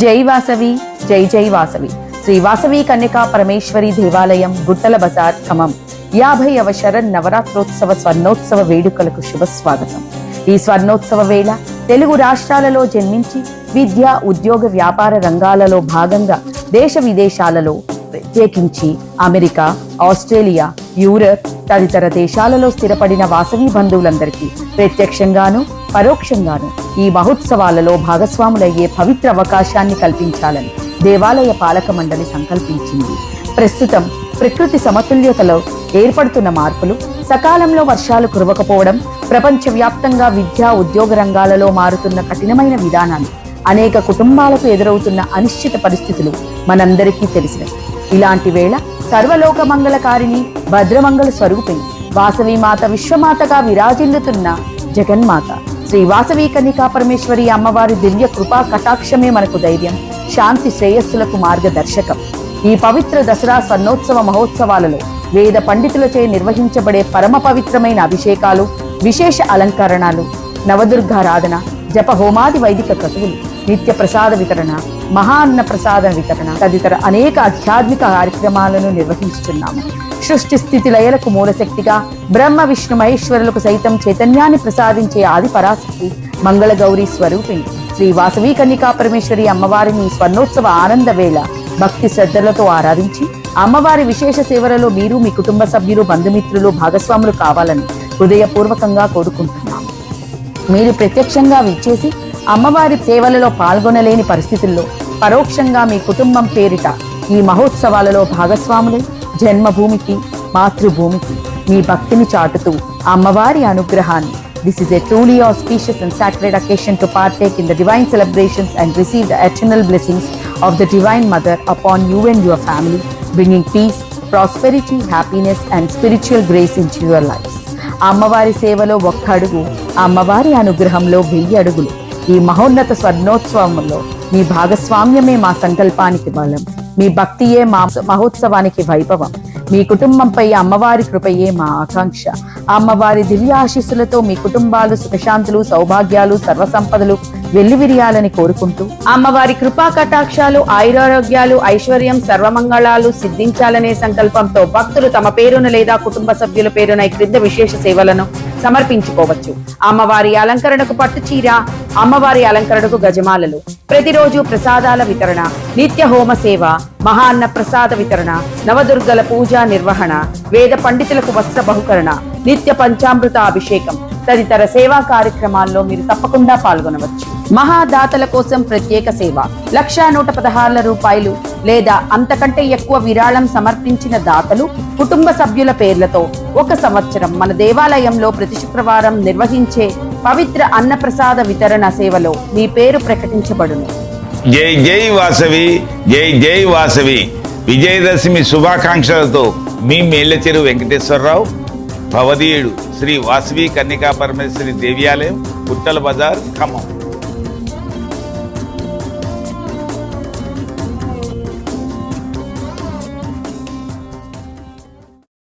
జై వాసవి జై జై వాసవి శ్రీ వాసవి కన్యకా పరమేశ్వరి దేవాలయం గుట్టల బజార్ ఖమ్మం 50వ శరన్నవరాత్రోత్సవ స్వర్ణోత్సవ వేడుకలకు శుభ స్వాగతం. ఈ స్వర్ణోత్సవ వేళ తెలుగు రాష్ట్రాలలో జన్మించి విద్య ఉద్యోగ వ్యాపార రంగాలలో భాగంగా దేశ విదేశాలలో ప్రత్యేకించి అమెరికా, ఆస్ట్రేలియా, యూరప్ తదితర దేశాలలో స్థిరపడిన వాసవి బంధువులందరికీ ప్రత్యక్షంగాను పరోక్షంగాను ఈ మహోత్సవాలలో భాగస్వాములయ్యే పవిత్ర అవకాశాన్ని కల్పించాలని దేవాలయ పాలక మండలి సంకల్పించింది. ప్రస్తుతం ప్రకృతి సమతుల్యతలో ఏర్పడుతున్న మార్పులు, సకాలంలో వర్షాలు కురవకపోవడం, ప్రపంచవ్యాప్తంగా విద్యా ఉద్యోగ రంగాలలో మారుతున్న కఠినమైన విధానాలు, అనేక కుటుంబాలకు ఎదురవుతున్న అనిశ్చిత పరిస్థితులు మనందరికీ తెలిసినవి. ఇలాంటి వేళ సర్వలోక మంగళకారిణి భద్రమంగళ స్వరూపిణి వాసవి మాత విశ్వమాతగా విరాజిల్లుతున్న జగన్మాత శ్రీ వాసవి కన్యకా పరమేశ్వరి అమ్మవారి దివ్య కృపా కటాక్షమే మనకు ధైర్యం, శాంతి, శ్రేయస్సులకు మార్గదర్శకం. ఈ పవిత్ర దసరా స్వర్ణోత్సవ మహోత్సవాలలో వేద పండితులచే నిర్వహించబడే పరమ పవిత్రమైన అభిషేకాలు, విశేష అలంకరణలు, నవదుర్గారాధన, జప హోమాది వైదిక క్రతువులు, నిత్య ప్రసాద వితరణ, మహాన్న ప్రసాద వితరణ తదితర అనేక ఆధ్యాత్మిక కార్యక్రమాలను నిర్వహించుతున్నాము. సృష్టి స్థితి లయలకు మూలశక్తిగా బ్రహ్మ విష్ణు మహేశ్వరులకు సైతం చైతన్యాన్ని ప్రసాదించే ఆది పరాశక్తి మంగళ గౌరీ స్వరూపిణి శ్రీ వాసవి కన్యకా పరమేశ్వరి అమ్మవారిని స్వర్ణోత్సవ ఆనంద వేళ భక్తి శ్రద్ధలతో ఆరాధించి అమ్మవారి విశేష సేవలలో మీరు, మీ కుటుంబ సభ్యులు, బంధుమిత్రులు భాగస్వాములు కావాలని హృదయపూర్వకంగా కోరుకుంటున్నాము. మీరు ప్రత్యక్షంగా విచ్చేసి అమ్మవారి సేవలలో పాల్గొనలేని పరిస్థితుల్లో పరోక్షంగా మీ కుటుంబం పేరిట ఈ మహోత్సవాలలో భాగస్వాములై జన్మభూమికి, మాతృభూమికి మీ భక్తిని చాటుతూ అమ్మవారి అనుగ్రహాన్ని This is a truly auspicious and sacred occasion to partake in the divine celebrations and receive the eternal blessings of the Divine Mother upon you and your family, bringing peace, prosperity, happiness and spiritual grace into your lives. అమ్మవారి సేవలో ఒక్క అడుగు, అమ్మవారి అనుగ్రహంలో 1000 అడుగులు. ఈ మహోన్నత స్వర్ణోత్సవంలో మీ భాగస్వామ్యమే మా సంకల్పానికి బలం, మీ భక్తియే మా మహోత్సవానికి వైభవం, మీ కుటుంబంపై అమ్మవారి కృపయే మా ఆకాంక్ష. అమ్మవారి దివ్య ఆశీస్సులతో మీ కుటుంబాలు సుఖశాంతులు, సౌభాగ్యాలు, సర్వసంపదలు వెల్లివిరియాలని కోరుకుంటూ అమ్మవారి కృపా కటాక్షాలు, ఆయురారోగ్యాలు, ఐశ్వర్యం, సర్వమంగళాలు సిద్ధించాలనే సంకల్పంతో భక్తులు తమ పేరున లేదా కుటుంబ సభ్యుల పేరున ఈ క్రింద విశేష సేవలను సమర్పించుకోవచ్చు. అమ్మవారి అలంకరణకు పట్టు చీర, అమ్మవారి అలంకరణకు గజమాలలు, ప్రతిరోజు ప్రసాదాల వితరణ, నిత్య హోమ సేవ, మహాన్న ప్రసాద వితరణ, నవదుర్గల పూజ నిర్వహణ, వేద పండితులకు వస్త్ర బహుకరణ, నిత్య పంచామృత అభిషేకం తదితర సేవా కార్యక్రమాల్లో మీరు తప్పకుండా పాల్గొనవచ్చు. మహాదాతల కోసం ప్రత్యేక సేవ. 1,116 రూపాయలు లేదా అంతకంటే ఎక్కువ విరాళం సమర్పించిన దాతలు కుటుంబ సభ్యుల పేర్లతో 1 సంవత్సరం మన దేవాలయంలో ప్రతి శుక్రవారం నిర్వహించే పవిత్ర అన్నప్రసాద వితరణ సేవలో మీ పేరు ప్రకటించబడును. జై జై వాసవి, జై జై వాసవి. విజయదశమి శుభాకాంక్షలతో మీ మేళ్లచెరు వెంకటేశ్వరరావు, భవదీయుడు శ్రీ వాసవి కన్యకా పరమేశ్వరి దేవాలయం, గుట్టల బజార్, ఖమ్మం.